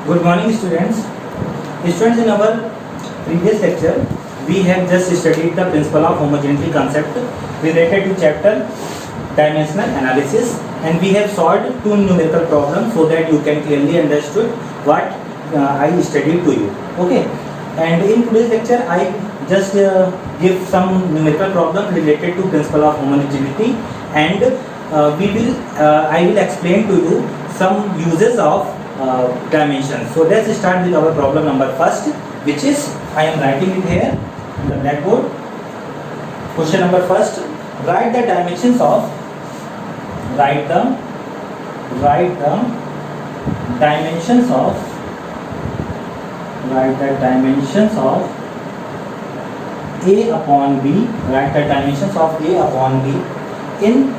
Good morning, students. Students, in our previous lecture, we have just studied the principle of homogeneity concept related to chapter dimensional analysis, and we have solved two numerical problems so that you can clearly understood what I studied to you. Okay, and in today's lecture, I just give some numerical problem related to principle of homogeneity, and I will explain to you some uses of dimensions. So let's start with our problem number first, which is I am writing it here on the blackboard. Question number first: write the dimensions of A upon B. Write the dimensions of A upon B in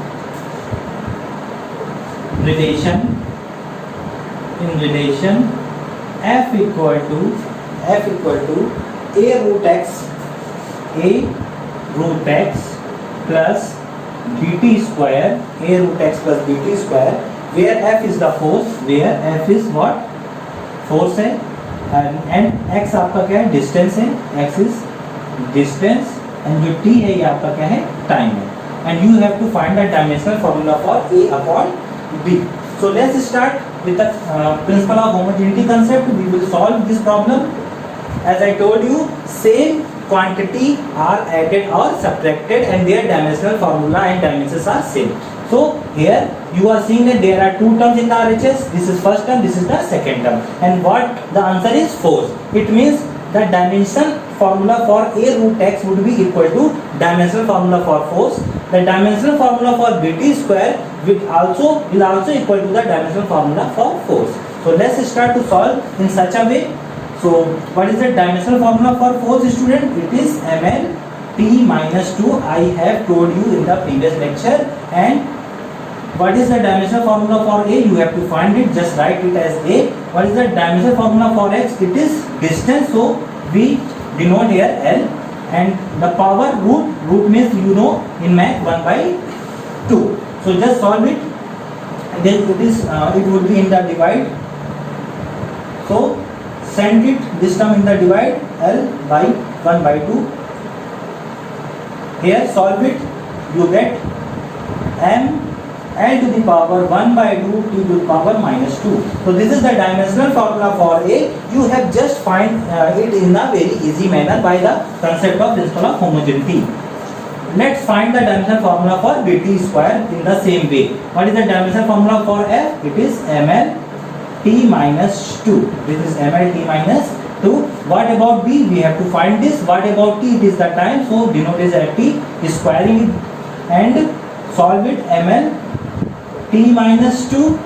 relation f equal to a root x plus bt square, where f is the force, force है, and x आपका क्या है, distance है, x is distance, and जो t है ये आपका क्या है, टाइम है, and you have to find the dimensional formula for A upon B. So let's start with the principle of homogeneity concept. We will solve this problem. As I told you, same quantity are added or subtracted and their dimensional formula and dimensions are same. So here you are seeing that there are two terms in the RHS. This is first term, this is the second term, and what the answer is force. It means the dimension formula for A root x would be equal to dimensional formula for force. The dimensional formula for bt square will also equal to the dimensional formula for force. So let's start to solve in such a way. So what is the dimensional formula for force, student? It is ml t minus 2. I have told you in the previous lecture. And what is the dimensional formula for A? You have to find it. Just write it as A. What is the dimensional formula for x? It is distance. So we denote here L. And the power root means you know in math 1 by 2. So just solve it. And then it would be in the divide. So send it this term in the divide, L by 1 by 2. Here solve it. You get m L to the power 1 by 2 t to the power minus 2. So this is the dimensional formula for A. You have just find it in a very easy manner by the concept of principle of homogeneity. Let's find the dimensional formula for bt square in the same way. What is the dimensional formula for F? It is ml t minus 2. This is ml t minus 2. What about B? We have to find this. What about T? It is the time. So denote is at T. Squaring it and solve it. ml t minus 2.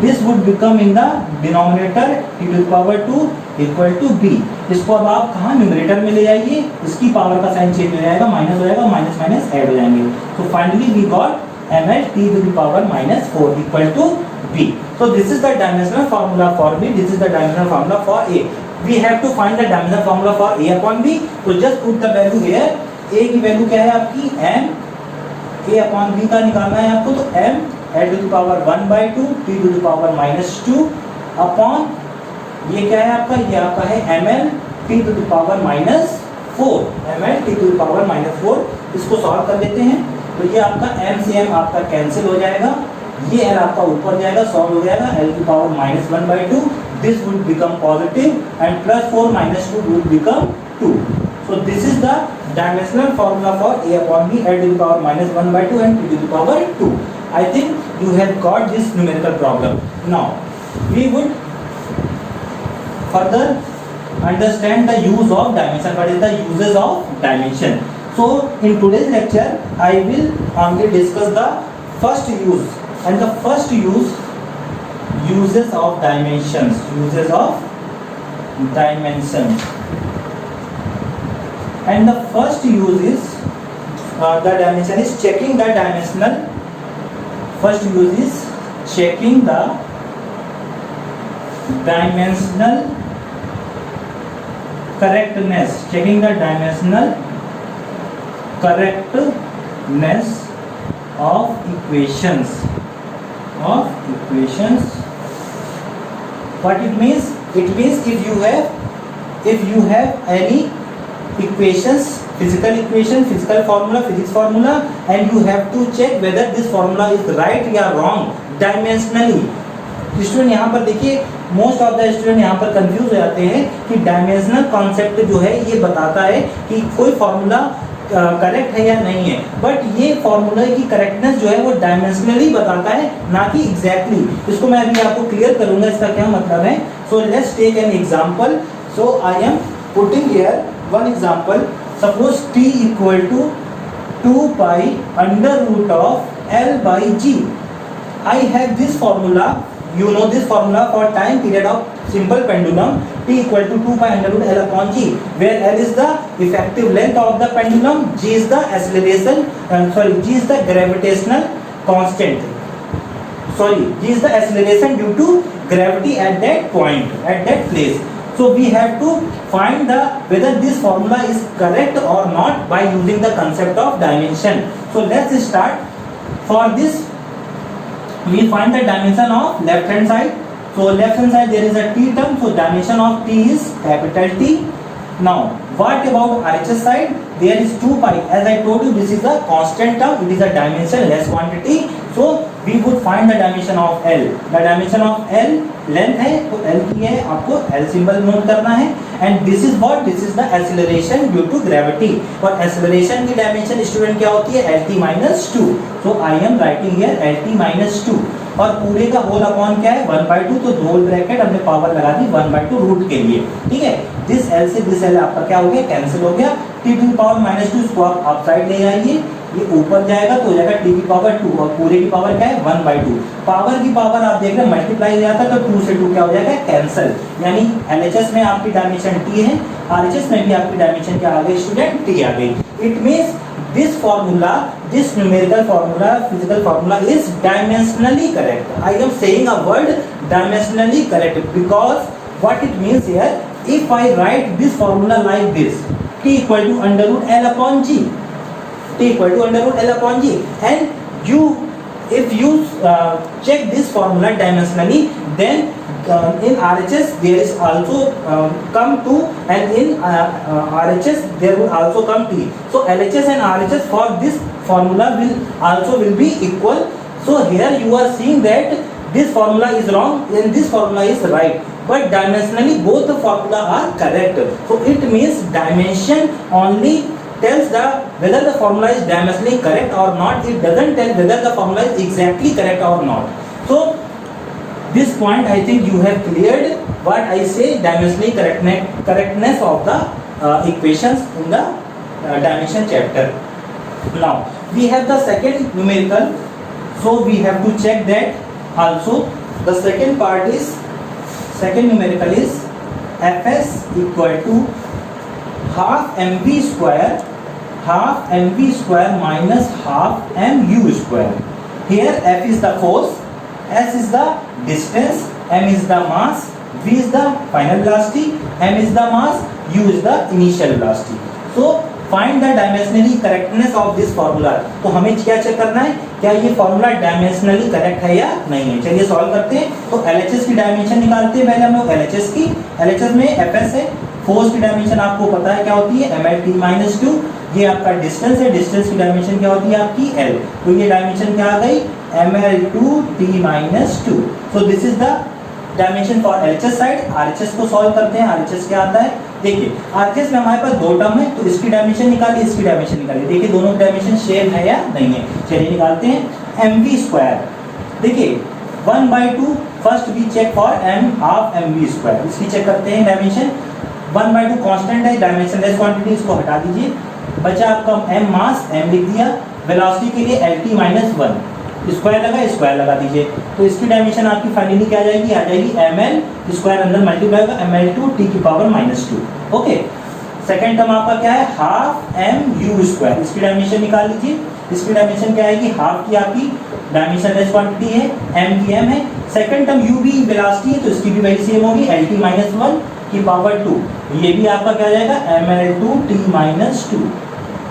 This would become in the denominator t to the power 2 equal to b. इसको अब आप कहाँ numerator में ले जाइए, इसकी power का sign change हो जाएगा, माइनस हो जाएगा, माइनस माइनस ऐड हो जाएंगे. So finally we got ml t to the power minus 4 equal to b. So this is the dimensional formula for B. This is the dimensional formula for A. We have to find the dimensional formula for A upon B. So just put the value here. A की value क्या है आपकी m. A upon B का निकालना है आपको, तो m L to the power 1 by 2 t to the power minus 2 upon ये क्या है आपका, ये आपका है ml t to the power minus 4. ml t to the power minus 4. इसको सॉल्व कर लेते हैं. तो ये आपका m से m आपका कैंसिल हो जाएगा, ये l आपका ऊपर जाएगा, सॉल्व हो जाएगा, l की power minus 1 by 2. This would become positive and plus 4 minus 2 would become 2. So this is the dimensional formula for A upon B, L to the power minus 1 by 2 and t to the power 2. I think you have got this numerical problem. Now we would further understand the use of dimension. What is the uses of dimension? So in today's lecture I will only discuss the first use, and the first uses of dimensions. And the first use is the dimension is checking the dimensional. First use is checking the dimensional correctness. Checking the dimensional correctness of equations. What it means? It means if you have any equations, physical formula, physics formula, and you have to check whether this formula is right या wrong dimensionally. Student यहाँ पर देखिए, most of the student यहाँ पर confuse हो जाते हैं कि डायमेंशनल कॉन्सेप्ट जो है ये बताता है कि कोई फॉर्मूला करेक्ट है या नहीं है, बट ये फॉर्मूला की करेक्टनेस जो है वो डायमेंशनली बताता है, ना कि एग्जैक्टली। इसको मैं अभी आपको क्लियर करूंगा इसका क्या मतलब है। So let's take an example. So I am putting here one example. Suppose t equal to 2 pi under root of l by g। I have this formula, you know this formula for time period of simple pendulum, t equal to 2 pi under root l upon g, where l is the effective length of the pendulum, g is the acceleration, g is the gravitational constant, g is the acceleration due to gravity at that point, at that place. So we have to find whether this formula is correct or not by using the concept of dimension. So let's start. For this we find the dimension of left hand side. So left hand side there is a t term, so dimension of t is capital T. Now what about RHS side? There is 2 pi. As I told you, this is a constant term, it is a dimensionless quantity. So we would find the dimension of L. The dimension of L length है, तो L की है, आपको L symbol note करना है। And this is what, this is the acceleration due to gravity. और acceleration की dimension student क्या होती है? Lt minus 2। So I am writing here Lt minus 2। और पूरे का होल अपॉन क्या है? 1/2। तो होल ब्रैकेट हमने पावर लगा दी 1/2 रूट के लिए, ठीक है। दिस L से दिस L आपका क्या हो गया? कैंसिल हो गया। t टू पावर माइनस 2 इसको आप साइड ले आइए, ये ऊपर जाएगा तो हो जाएगा t की पावर 2 और पूरे की पावर क्या है? 1/2। पावर की पावर आप देख रहे हैं मल्टीप्लाई हो जाता है तो 2 से 2 क्या हो जाएगा? कैंसिल। यानी LHS में आपकी डायमेंशन t है, RHS में भी आपकी डायमेंशन क्या आ गई स्टूडेंट? t आ गई। It means this formula, this numerical formula, physical formula is dimensionally correct. I am saying a word dimensionally correct because what it means here, if I write this formula like this, t equal to under root L upon g, t equal to under root L upon g, and you, if you check this formula dimensionally, then in RHS there is also come 2 and in RHS there will also come t. So LHS and RHS for this formula will be equal. So here you are seeing that this formula is wrong and this formula is right, but dimensionally both the formula are correct. So it means dimension only tells whether the formula is dimensionally correct or not. It doesn't tell whether the formula is exactly correct or not. So this point I think you have cleared what I say dimensionally correctness of the equations in the dimension chapter. Now we have the second numerical, so we have to check that also. The second numerical is Fs equal to half mv square minus half mu square. Here F is the force, S is the distance, m is the mass, v is the final velocity, m is the mass, u is the initial velocity. So find the dimensionally correctness of this formula. तो हमें क्या check करना है? क्या ये formula dimensionally correct है या नहीं है? चलिए सॉल्व करते हैं। तो LHS की डायमेंशन निकालते हैं पहले हम लोग। LHS में Fs है, फोर्स की डायमेंशन आपको पता है क्या होती है? mlt minus 2। ये आपका डिस्टेंस है, डिस्टेंस की डायमेंशन क्या होती है आपकी? L। तो ये डायमेंशन क्या आ गई? ml2t minus 2. So this is the dimension for LHS side. RHS को सॉल्व करते हैं। RHS क्या आता है? देखिए RHS में हमारे पास दो टर्म है, तो इसकी डायमेंशन निकालिए, इसकी डायमेंशन निकालिए। देखिए दोनों की डायमेंशन सेम है या नहीं है? चलिए निकालते हैं। mv स्क्वायर, देखिए 1/2 first we check for m half mv square, इसकी चेक करते हैं डायमेंशन। 1/2 कांस्टेंट है, डायमेंशनलेस क्वांटिटी, इसको हटा दीजिए। बचा आपका m मास, m लिख दिया। वेलोसिटी के लिए Lt माइनस 1, स्क्वायर लगा दीजिए। तो इसकी डायमेंशन आपकी फाइनली क्या आ जाएगी? आ जाएगी ml स्क्वायर अंदर मल्टीप्लाई होगा ml2 t की power minus 2। Okay, second term आपका क्या है? हाफ mu स्क्वायर, इसकी डायमेंशन निकाल लीजिए। इसकी डायमेंशन क्या आएगी? हाफ की आपकी डायमेंशनलेस क्वांटिटी है, m की m है। सेकेंड टर्म u भी वेलोसिटी है, तो इसकी भी वही सेम होगी, Lt माइनस 1 की पावर 2। ये भी आपका क्या आ जाएगा? ml2 t minus 2।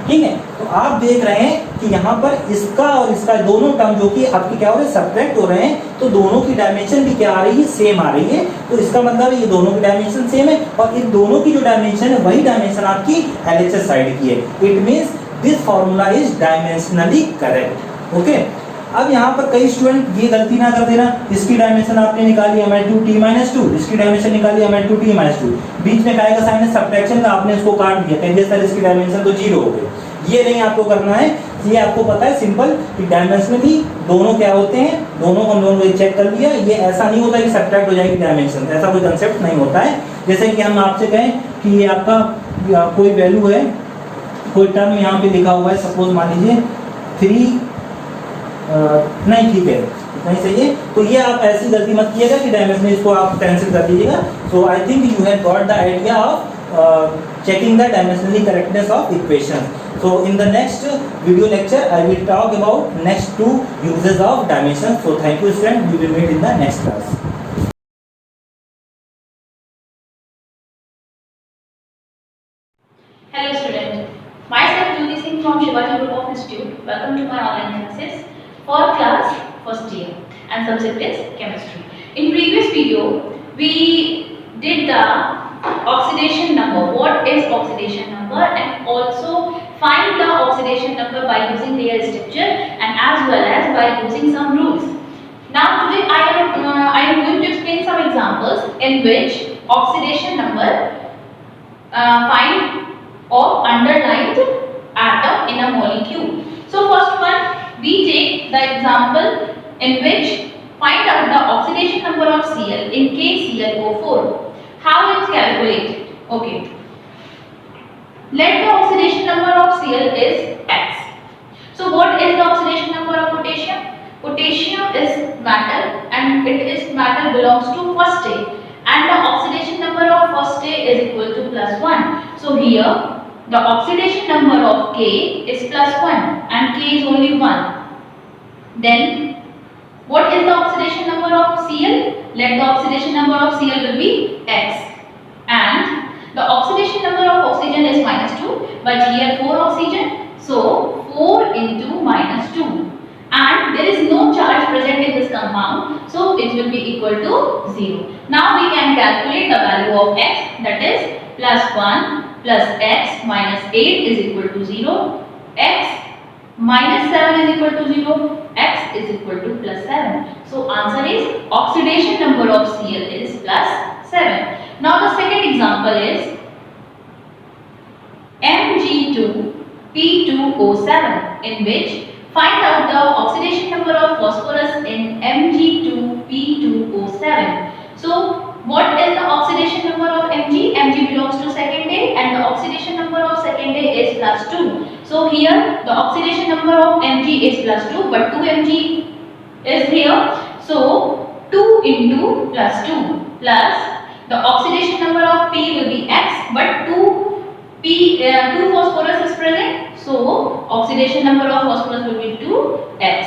ठीक है। तो आप देख रहे हैं कि यहाँ पर इसका और इसका दोनों टर्म जो कि आपके क्या हो रहे हैं, सब्ट्रैक्ट हो रहे हैं, तो दोनों की डायमेंशन भी क्या आ रही है, सेम आ रही है। तो इसका मतलब ये दोनों की डायमेंशन सेम है और इन दोनों की जो डायमेंशन है वही डायमेंशन आपकी एलएचएस साइड की है। It means this formula is dimensionally correct. Okay. अब यहाँ पर कई स्टूडेंट ये गलती ना कर देना, इसकी डायमेंशन आपने निकाली ml2t-2, इसकी डायमेंशन निकाली ml2t-2, बीच में काय का साइन है सब्ट्रैक्शन का, आपने इसको काट दिया, कहिए सर इसकी डायमेंशन तो 0 हो गई। ये नहीं आपको करना है, ये आपको पता है सिंपल कि डायमेंशनली दोनों क्या होते हैं, दोनों को हम दोनों को चेक कर लिया। ये ऐसा नहीं होता कि सब्ट्रैक्ट हो जाएगी डायमेंशन, ऐसा कोई कंसेप्ट नहीं होता है। जैसे कि हम आपसे कहें कि ये आपका कोई वैल्यू है, कोई टर्म यहाँ पे लिखा हुआ है, सपोज मान लीजिए 3 नहीं ठीक है नहीं सही है, तो ये आप ऐसी गलती मत कीजिएगा कि डायमेंशन इसको आप कैंसिल कर दीजिएगा। So I think you have got the idea of checking the dimensionally correctness of equations. So in the next video lecture I will talk about next 2 uses of dimensions. So thank you students, we will meet in the next class. Hello student, myself Jyoti Singh from Shivaji Group of Institute. Welcome to my online classes for class first year and subject is chemistry. In previous video we did the oxidation number, what is oxidation number, and also find the oxidation number by using layer structure and as well as by using some rules. Now today I am going to explain some examples in which oxidation number find or underlined atom in a molecule. So first one we take the example in which find out the oxidation number of Cl in case ClO4. How it's calculated? Okay. Let the oxidation number of Cl is X. So what is the oxidation number of potassium? Potassium is metal and it is metal belongs to first state and the oxidation number of first state is equal to +1. So here the oxidation number of K is +1 and K is only 1. Then what is the oxidation number of Cl? Let the oxidation number of Cl will be X and the oxidation number of oxygen is -2 but here 4 oxygen, so 4 into -2 and there is no charge present in this compound, so it will be equal to 0. Now we can calculate the value of X, that is +1 plus X minus 8 is equal to 0, X minus 7 is equal to 0, X is equal to +7. So answer is oxidation number of Cl is +7. Now the second example is Mg2P2O7 in which find out the oxidation number of phosphorus in Mg2P2O7. So what is the oxidation number of Mg? Mg belongs to second day and the oxidation number of second day is +2. So here the oxidation number of Mg is +2 but 2 Mg is here. So 2 into +2 plus the oxidation number of P will be X but 2 phosphorus is present. So oxidation number of phosphorus will be 2X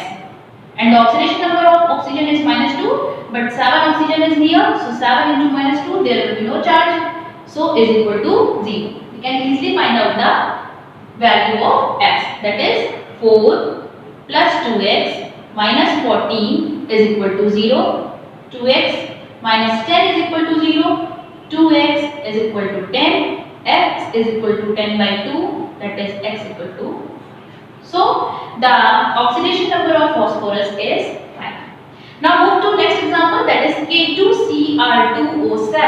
and the oxidation number of oxygen is -2 but 7 oxygen is here. So 7 into -2 there will be no charge. So is equal to 0. We can easily find out the value of X, that is 4 plus 2X minus 14 is equal to 0. 2X minus 10 is equal to 0. 2X is equal to 10. X is equal to 10 by 2, that is X equal to. So the oxidation number of phosphorus is 5. Now move to next example, that is K2Cr2O7.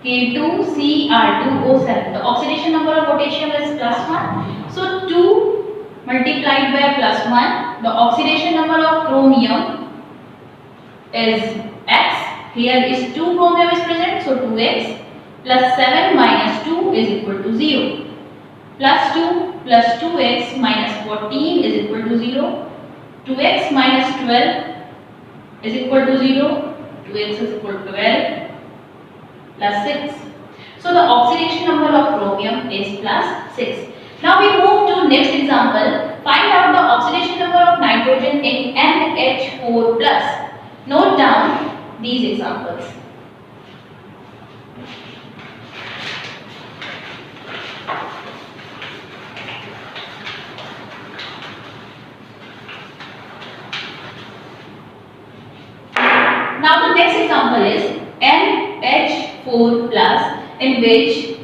K2Cr2O7. The oxidation number of potassium is +1. So 2 multiplied by +1. The oxidation number of chromium is X. Here is 2 chromium is present, so 2X plus 7 minus 2 is equal to 0. Plus 2 plus 2X minus 14 is equal to 0. 2X minus 12 is equal to 0. 2X is equal to 12 plus 6. So the oxidation number of chromium is +6. Now we move to next example. Find out the oxidation number of nitrogen in NH4+. Note down these examples. in which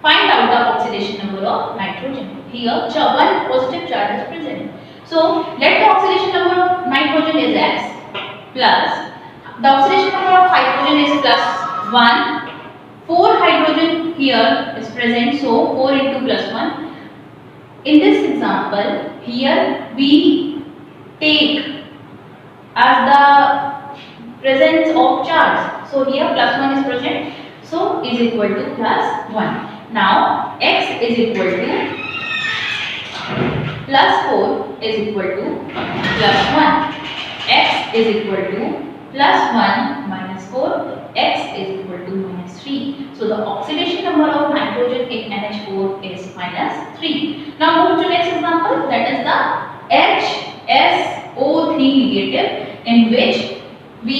find out the oxidation number of nitrogen. Here, one positive charge is present. So, let the oxidation number of nitrogen is X plus the oxidation number of hydrogen is plus 1. 4 hydrogen here is present, so 4 into plus 1. In this example, here we take as the presence of charge. So here plus 1 is present, so is equal to plus 1. Now X is equal to plus 4 is equal to plus 1. X is equal to plus 1 minus 4. X is equal to minus 3. So the oxidation number of nitrogen in NH4 is minus 3. Now move to next example, that is the HSO3 negative, in which we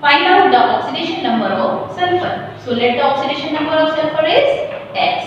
find out the oxidation number of sulfur. So let the oxidation number of sulfur is X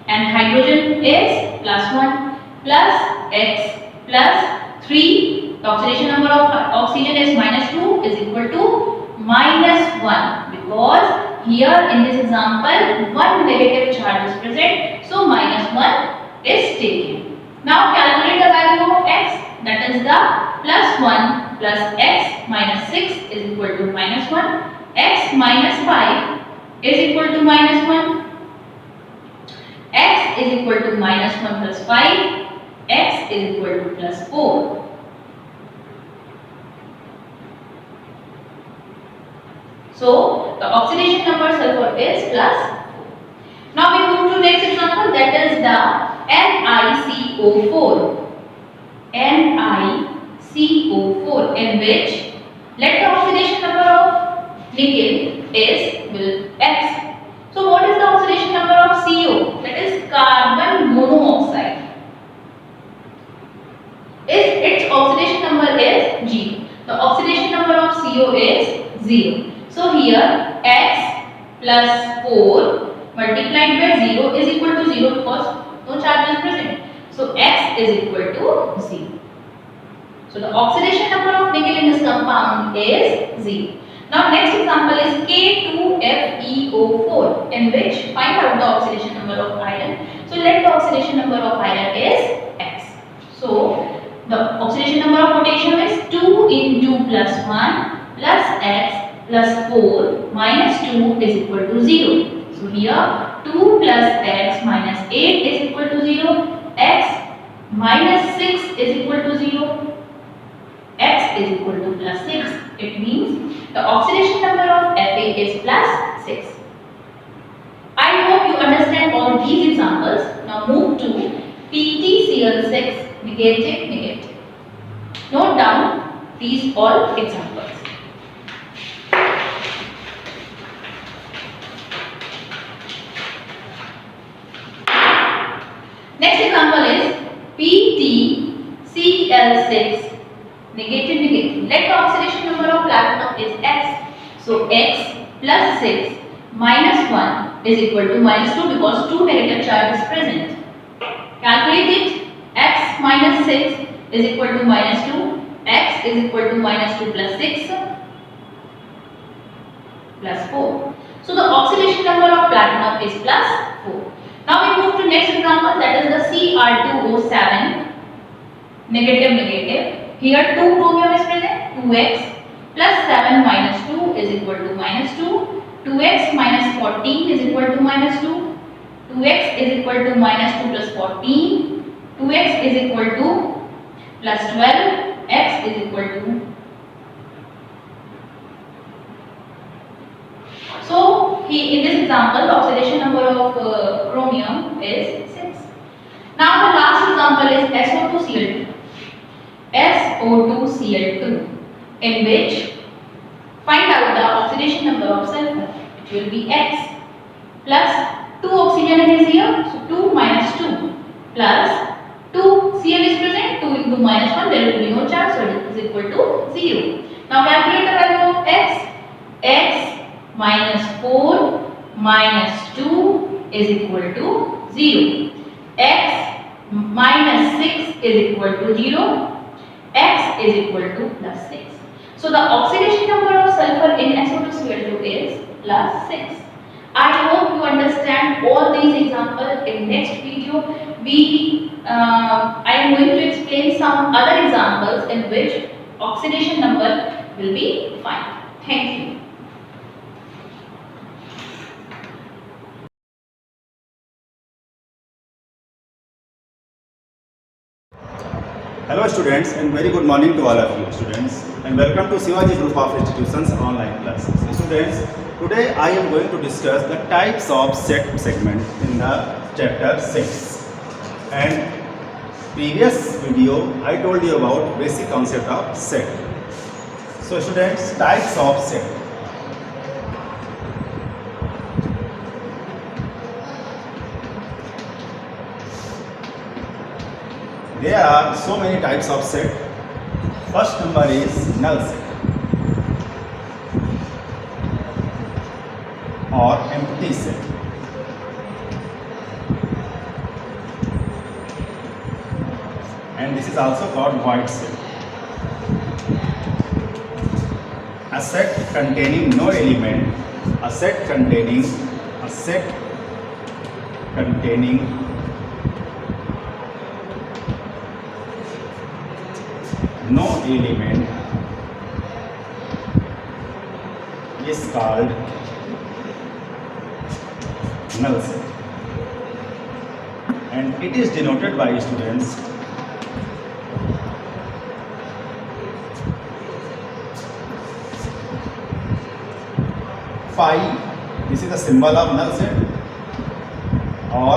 and hydrogen is plus 1 plus X plus 3. The oxidation number of oxygen is minus 2 is equal to minus 1, because here in this example one negative charge is present, so minus 1 is taken. Now calculate the value of X, that is the plus 1 plus X minus 6 is equal to minus 1. X minus 5 is equal to minus 1. X is equal to minus 1 plus 5. X is equal to plus 4. So the oxidation number of sulfur is plus 4. Now we move to next example, that is the NiCO4. NiCO4, in which let the oxidation number of nickel is X. So what is the oxidation number of CO? That is carbon monoxide. Its oxidation number is G. The oxidation number of CO is 0. So here X plus 4 multiplied by 0 is equal to 0 because no charge is present. So X is equal to 0. So the oxidation number of nickel in this compound is 0. Now next example is K2FeO4, in which find out the oxidation number of iron. So let the oxidation number of iron is X. So the oxidation number of potassium is 2 into plus 1 plus X plus 4 minus 2 is equal to 0. So here 2 plus X minus 8 is equal to 0. X minus 6 is equal to 0. X is equal to plus 6. It means the oxidation number of Fa is plus 6. I hope you understand all these examples. Now move to PtCl6 negative. Note down these all examples. Next example is PtCl6 negative. Let the oxidation number of platinum is X. So X plus 6 minus 1 is equal to minus 2 because 2 negative charge is present. Calculate it. X minus 6 is equal to minus 2. X is equal to minus 2 plus 6 plus 4. So the oxidation number of platinum is plus 4. Now we move to next example, that is the Cr2O7 negative. Here 2 chromium is present. 2x plus 7 minus 2 is equal to minus 2. 2x minus 14 is equal to minus 2. 2x is equal to minus 2 plus 14. 2x is equal to plus 12. X is equal to. So in this example, the oxidation number of chromium is 6. Now the last example is SO2Cl2. SO2Cl2, in which find out the oxidation number of sulfur. It will be X plus 2 oxygen is here, so 2 minus 2 plus 2 Cl is present, 2 into minus 1, there will be no charge, so it is equal to 0. Now calculate the value of X. X minus 4 minus 2 is equal to 0. X minus 6 is equal to 0. X is equal to plus 6. So the oxidation number of sulfur in SO2Cl2 is plus 6. I hope you understand all these examples. In next video, I am going to explain some other examples in which oxidation number will be found. Thank you. Hello students and very good morning to all of you students and welcome to Shivaji Group of Institutions online classes. Students, today I am going to discuss the types of set segment in the chapter 6 and previous video I told you about basic concept of set. So students, types of set. There are so many types of set. First number is null set or empty set. And this is also called void set. A set containing no element, a set containing no element is called null set, and it is denoted by students phi. This is the symbol of null set, or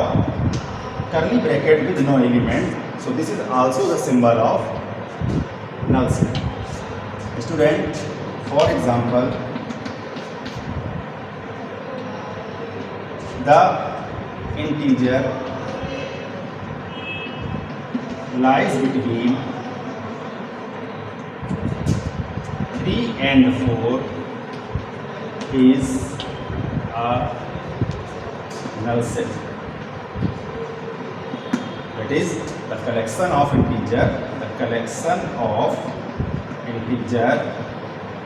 curly bracket with no element. So this is also the symbol of null set. Student, for example, the integer lies between 3 and 4 is a null set. That is the collection of integer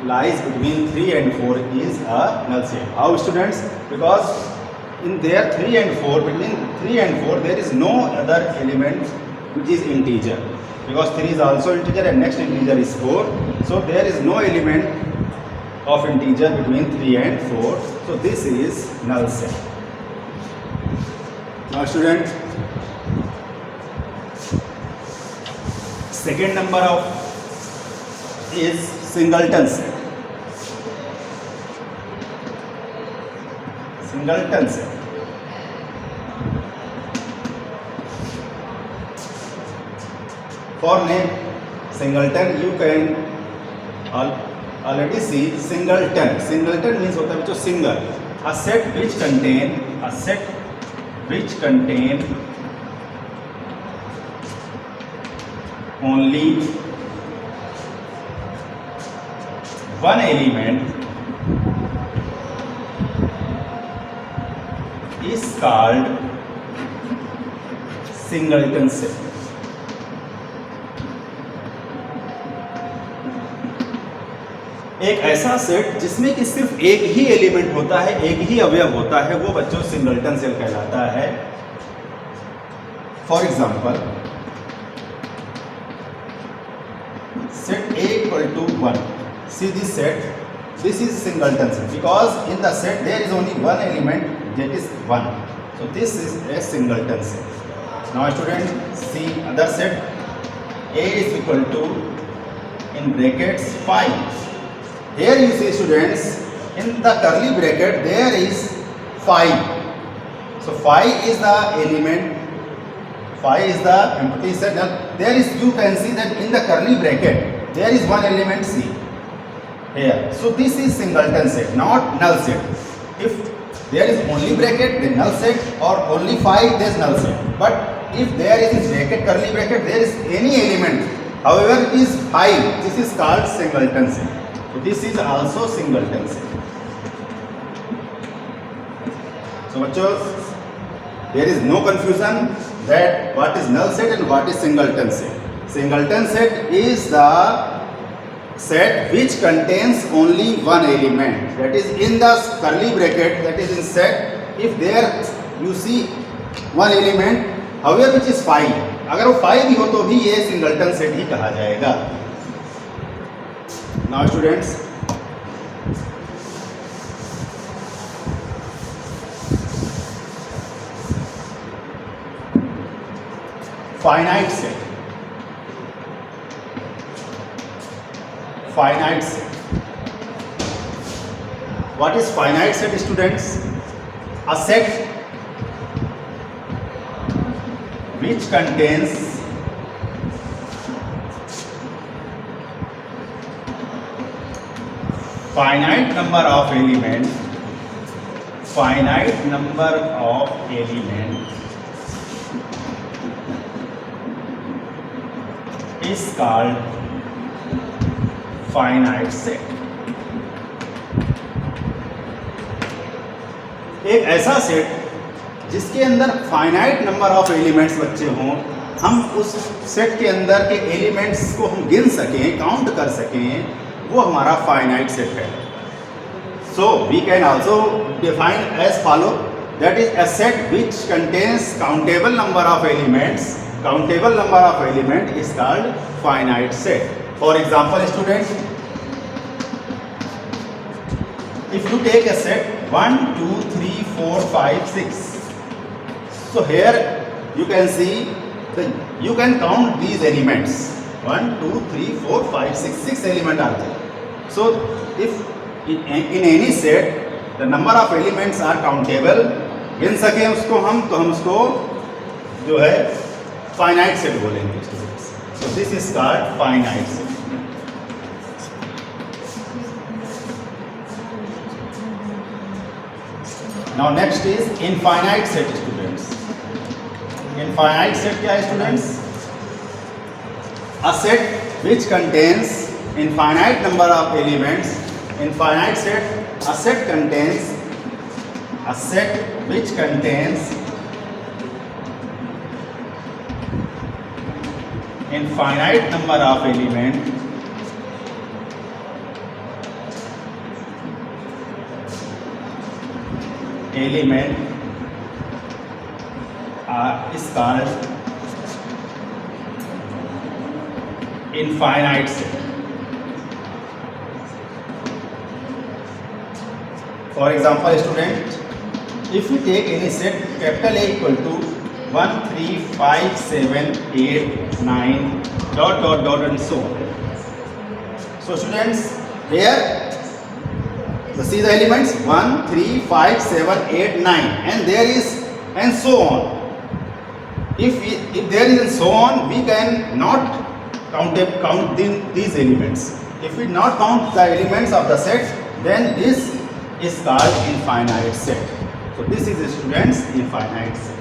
lies between 3 and 4 is a null set. How, students? Because in there 3 and 4, between 3 and 4 there is no other element which is integer, because 3 is also integer and next integer is 4. So there is no element of integer between 3 and 4. So this is null set. Now student, second number of is singleton set. For name singleton, you can already see singleton. Singleton means होता है बच्चों single. A set which contain only one element is called singleton set. एक ऐसा set जिसमें कि सिर्फ एक ही element होता है, एक ही अवयव होता है, वो बच्चों सिंगलटन सेट कहलाता है. For example, set A equal to 1. See this set, this is singleton set because in the set there is only one element, that is 1. So this is a singleton set. Now student, see other set. A is equal to in brackets 5. Here you see students, in the curly bracket there is 5. So 5 is the element, 5 is the empty set. Now there is, you can see that in the curly bracket there is one element C here. So this is singleton set, not null set. If there is only bracket, then null set, or only 5, there is null set. But if there is bracket, curly bracket, there is any element, however it is 5, this is called singleton set. So this is also singleton set. So bachcho, there is no confusion that what is null set and what is singleton set. Singleton set is the set which contains only one element, that is in the curly bracket, that is in set if there you see one element however which is 5, अगर वो 5 भी हो तो भी ये singleton set ही कहा जाएगा. Now students, finite set. Finite set. What is finite set, students? A set which contains finite number of elements. Finite number of elements is called finite set. एक ऐसा सेट जिसके अंदर फाइनाइट नंबर ऑफ एलिमेंट्स बच्चे हों, हम उस set के अंदर के एलिमेंट्स को हम गिन सकें, काउंट कर सकें, वो हमारा फाइनाइट सेट है. So we can also define as follow, that is a set which contains countable number of elements. Countable number of element is called finite set. For example, students, if you take a set 1, 2, 3, 4, 5, 6, so here you can see you can count these elements 1, 2, 3, 4, 5, 6, 6 elements are there. So if in any set the number of elements are countable, गिन सकें उसको हम, तो हम उसको जो है finite set बोलेंगे students. So this is called finite set. Now next is infinite set, students. Infinite set क्या है students? A set which contains infinite number of elements. Infinite set, a set contains, a set which contains infinite number of element is called infinite set. For example, student, if we take any set capital A equal to 1, 3, 5, 7, 8, 9, dot dot dot and so on. So students, here see the elements 1, 3, 5, 7, 8, 9, and there is and so on. If there is and so on, we can not count these elements. If we not count the elements of the set, then this is called infinite set. So this is the students infinite set.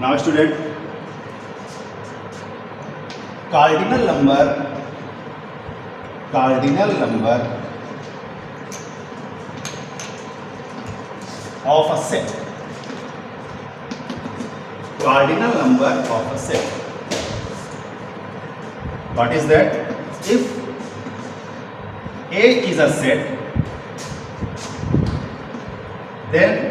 Now student, cardinal number of a set. Cardinal number of a set. What is that? If A is a set, then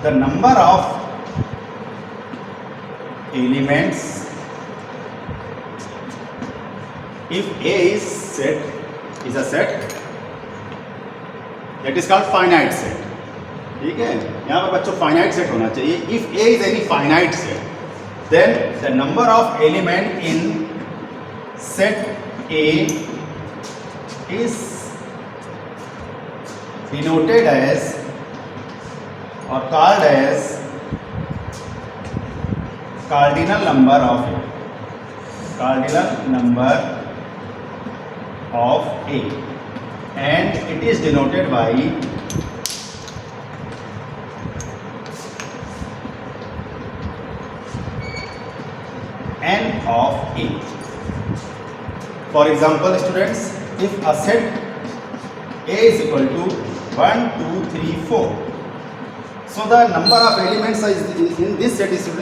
the number of elements, if A is a set, that is called finite set. ठीक है, यहाँ पर बच्चों finite set होना चाहिए. If A is any finite set, then the number of element in set A is denoted as or called as cardinal number of A. Cardinal number of A, and it is denoted by n of A. For example, students, if a set A is equal to 1, 2, 3, 4. So the number of elements in this set is 4.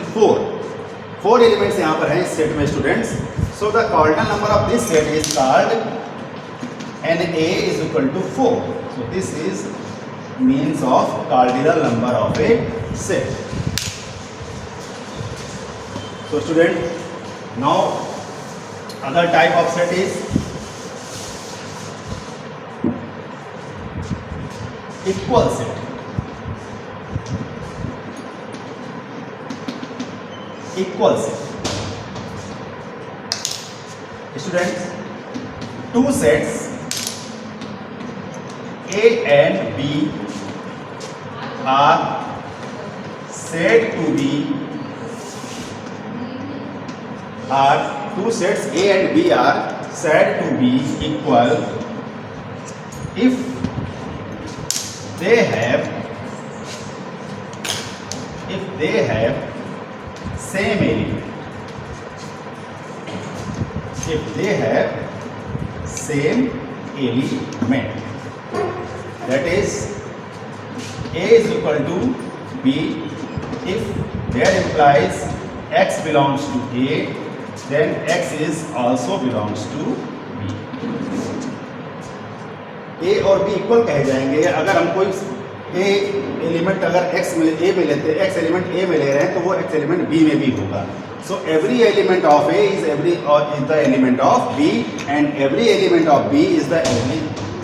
4 elements यहाँ पर हैं इस set में students. So the cardinal number of this set is called NA is equal to 4. So this is means of cardinal number of a set. So student, now other type of set is equal set. Equal set. Students, two sets A and B are said to be two sets A and B are said to be equal if they have same element. If they have same element, that is A is equal to B if there implies X belongs to A, then X is also belongs to B. A और B equal कहे जाएंगे अगर हम कोई A element अगर X में A में लेते हैं, X एलिमेंट A में ले रहे हैं तो वो X एलिमेंट B में भी होगा. So every element of A is the element of B, and every element of B is the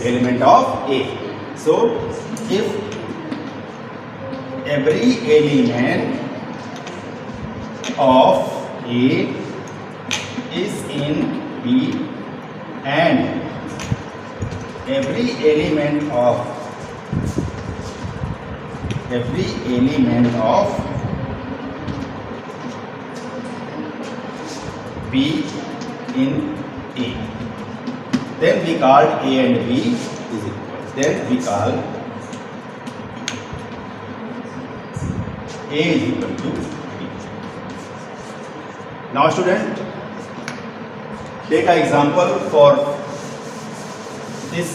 element of A. So if every element of A is in B and every element of B in A, then we call A and B is equal. Then we call A is equal to B. Now student, take an example for this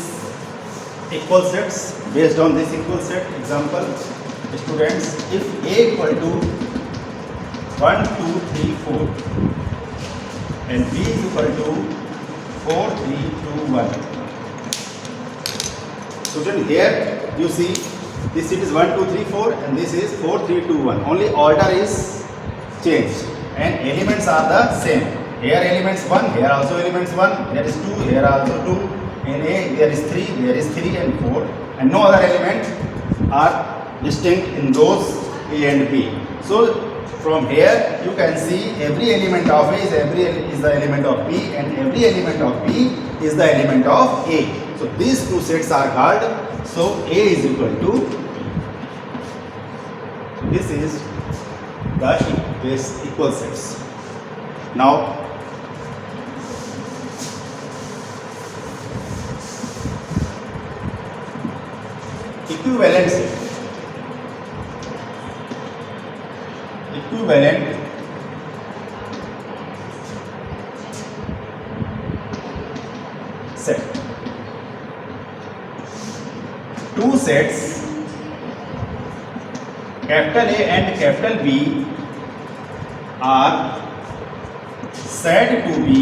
equal sets. Based on this equal set example, students, if A equal to 1, 2, 3, 4 and B is equal to 4, 3, 2, 1. Student, here you see this it is 1, 2, 3, 4 and this is 4, 3, 2, 1. Only order is changed and elements are the same. Here elements 1, here also elements 1, there is 2, here also 2. In A there is 3, there is 3 and 4, and no other elements are distinct in those A and B. So from here you can see every element of A is the element of B, and every element of B is the element of A. So these two sets are called. So A is equal to B. This is the equal sets. Now equivalent set. Equivalent set. Two sets capital A and capital B are said to be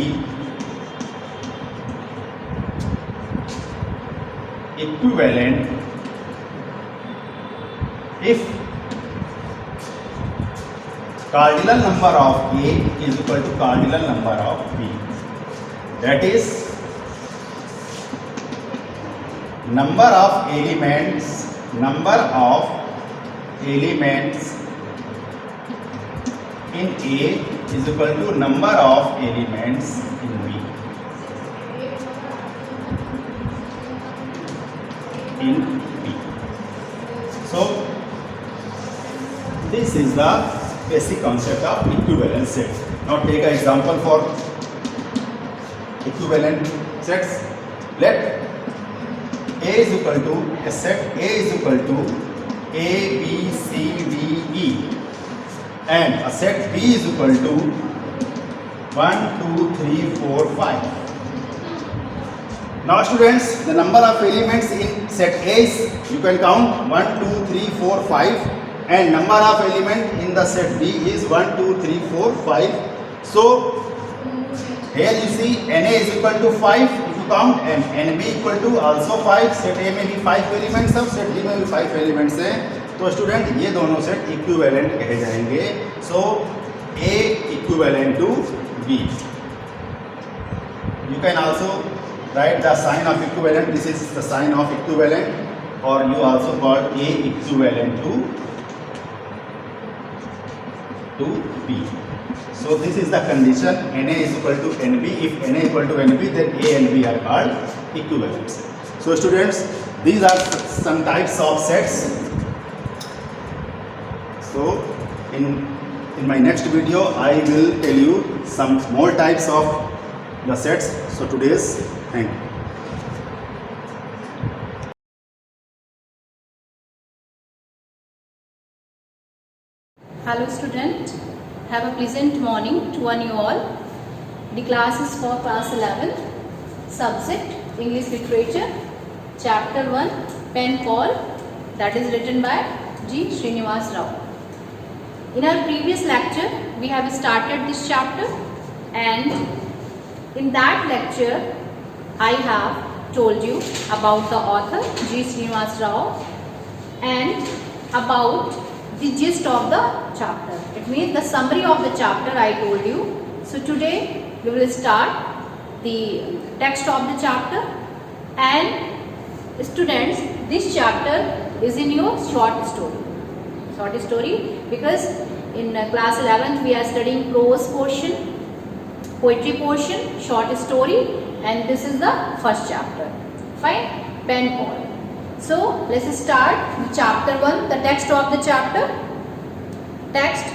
equivalent if cardinal number of A is equal to cardinal number of B. That is, number of elements in A is equal to number of elements in B. So this is the basic concept of equivalent set. Now take an example for equivalent sets. Let A is equal to a set A is equal to A, B, C, D, E, and a set B is equal to 1, 2, 3, 4, 5. Now students, the number of elements in set A is, you can count 1, 2, 3, 4, 5, and number of element in the set B is 1, 2, 3, 4, 5. So here you see Na is equal to 5 if you count, and Nb equal to also 5. Set A में भी 5 elements है, set B में भी 5 elements हैं. तो student ये दोनों set equivalent कहे जाएंगे. सो A equivalent to B. You can also write the sign of equivalent. This is the sign of equivalent, or you also got A equivalent to B. So this is the condition. Na is equal to Nb. If Na equal to Nb, then A and B are called equivalents. So students, these are some types of sets. So in my next video, I will tell you some more types of the sets. So today's, thank you. Hello student, have a pleasant morning to one you all. The class is for class 11, subject English Literature, chapter 1, Pen Pal, that is written by G. Srinivas Rao. In our previous lecture, we have started this chapter, and in that lecture, I have told you about the author G. Srinivas Rao and about the gist of the chapter. It means the summary of the chapter I told you. So today we will start the text of the chapter, and students, this chapter is in your short story. Short story, because in class 11th we are studying prose portion, poetry portion, short story, and this is the first chapter. Fine, Pen Pal. So let's start with chapter 1, the text of the chapter. Text: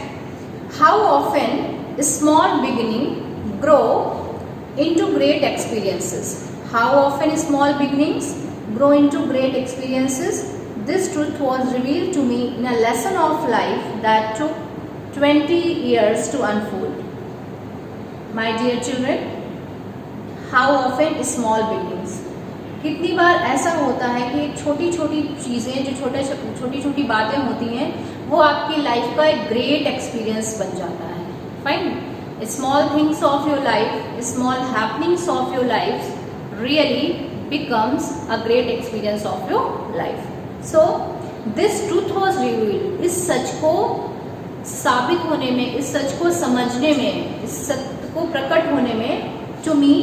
how often small beginning grow into great experiences. How often small beginnings grow into great experiences. This truth was revealed to me in a lesson of life that took 20 years to unfold. My dear children, how often small beginnings. कितनी बार ऐसा होता है कि छोटी छोटी चीज़ें, जो छोटी छोटी बातें होती हैं, वो आपकी लाइफ का एक ग्रेट एक्सपीरियंस बन जाता है. Fine, small things of your life, small happenings of your life really becomes a great experience of your life. So this truth was revealed. इस सच को साबित होने में, इस सच को समझने में, इस सत्य को प्रकट होने में, to me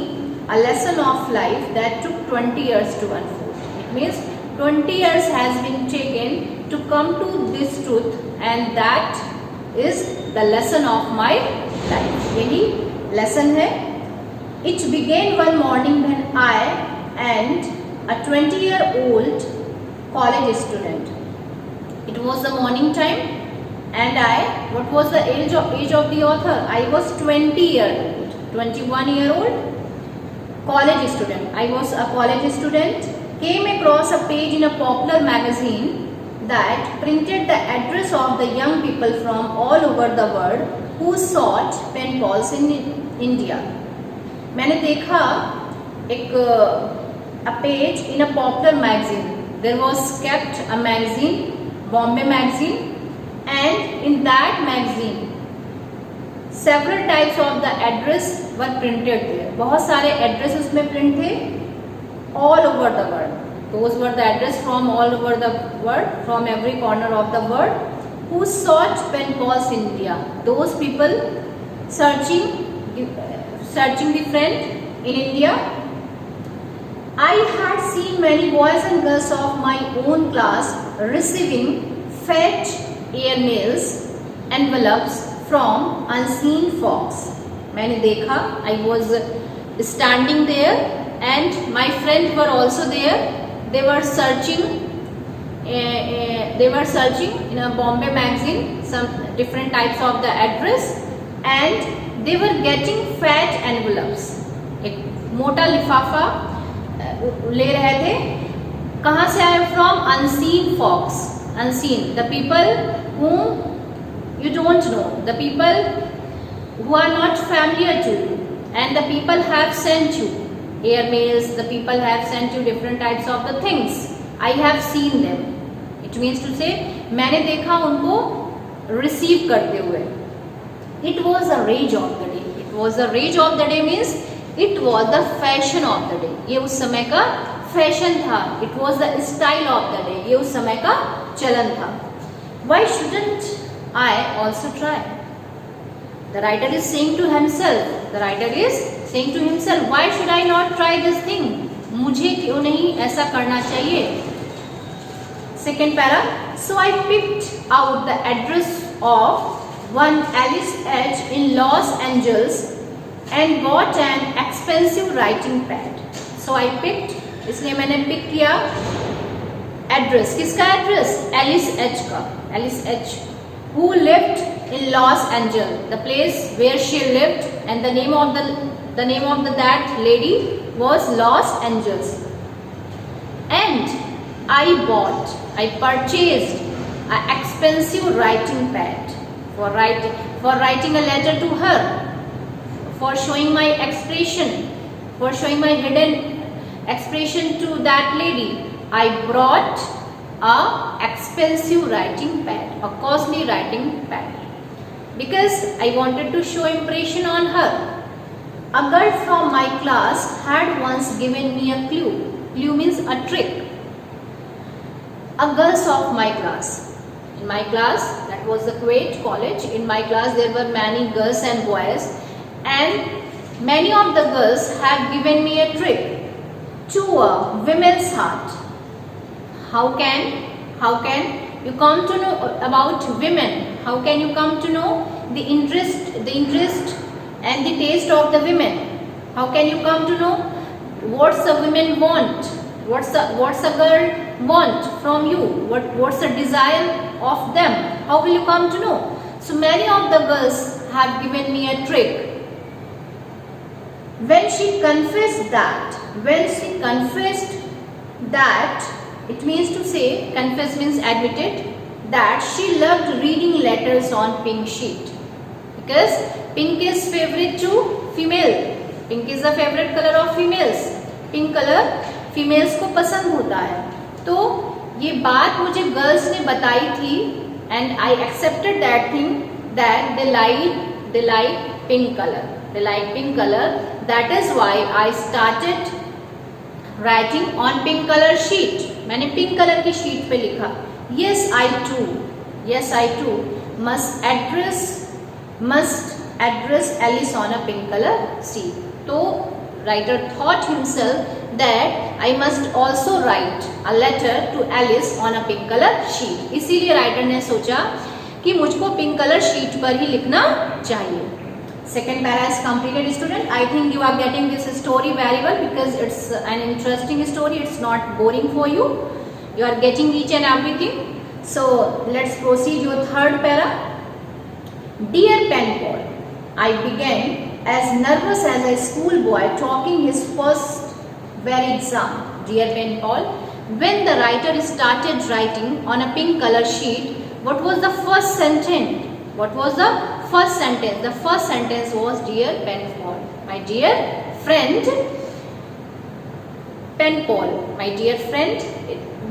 a lesson of life that took 20 years to unfold. It means 20 years has been taken to come to this truth, and that is the lesson of my life. यही lesson है. It began one morning when I and a 20-year-old college student. It was the morning time, and what was the age of the author? I was 20-year-old, 21-year-old. College student. I was a college student. Came across a page in a popular magazine that printed the address of the young people from all over the world who sought pen pals in India. मैंने देखा एक a page in a popular magazine. There was kept a magazine, Bombay magazine, and in that magazine several types of the address were printed there. बहुत सारे address उसमें print थे all over the world. Those were the address from all over the world, from every corner of the world, who sought pen pals in India. Those people searching the friend in India. I had seen many boys and girls of my own class receiving fat airmails, envelopes from unseen folks. मैंने देखा, I was standing there and my friends were also there. They were searching in a Bombay magazine some different types of the address, and they were getting fat envelopes. एक मोटा लिफाफा ले रहे थे. कहाँ से आए? From unseen folks. Unseen, the people whom you don't know, the people who are not familiar to you, and the people have sent you. airmails, the people have sent you different types of the things. I have seen them. It means to say मैंने देखा उनको receive करते हुए. It was a rage of the day. It was the rage of the day means it was the fashion of the day. ये उस समय का fashion था. It was the style of the day. ये उस समय का चलन था. Why shouldn't I also try? The writer is saying to himself. The writer is saying to himself, why should I not try this thing? मुझे क्यों नहीं ऐसा करना चाहिए? Second para. So I picked out the address of one Alice H in Los Angeles and bought an expensive writing pad. So I picked, इसलिए मैंने pick किया address. किसका address? Alice H का. Alice H, who lived in Los Angeles, the place where she lived, and the name of that lady was Los Angeles. And I purchased an expensive writing pad for writing a letter to her, for showing my expression, for showing my hidden expression to that lady. I brought a expensive writing pad, a costly writing pad, because I wanted to show impression on her. A girl from my class had once given me a clue. Clue means a trick. A girls of my class. In my class, that was the Kuwait college. In my class, there were many girls and boys, and many of the girls have given me a trick to a woman's heart. How can you come to know about women? How can you come to know the interest and the taste of the women? How can you come to know what's a woman want? What's a girl want from you? What's the desire of them? How will you come to know? So many of the girls have given me a trick. When she confessed that, it means to say, confess means admitted, that she loved reading letters on pink sheet. Because pink is favorite to female. Pink is the favorite color of females. Pink color females को पसंद होता है. तो ये बात मुझे girls ने बताई थी, and I accepted that thing, that they like pink color. They like pink color. That is why I started writing on pink color sheet. मैंने pink color की sheet पे लिखा. Yes, I too must address Alice on a pink color sheet. तो writer thought himself that I must also write a letter to Alice on a pink color sheet. इसीलिए writer ने सोचा कि मुझको pink color sheet पर ही लिखना चाहिए. Second para is completed, student. I think you are getting this story very well because it's an interesting story. It's not boring for you. You are getting each and everything. So let's proceed your third para. Dear Pen Pal, I began as nervous as a schoolboy talking his first very exam. Dear Pen Pal, when the writer started writing on a pink color sheet, what was the first sentence? What was the first sentence? The first sentence was, Dear Pen Pal, my dear friend Pen Pal, my dear friend.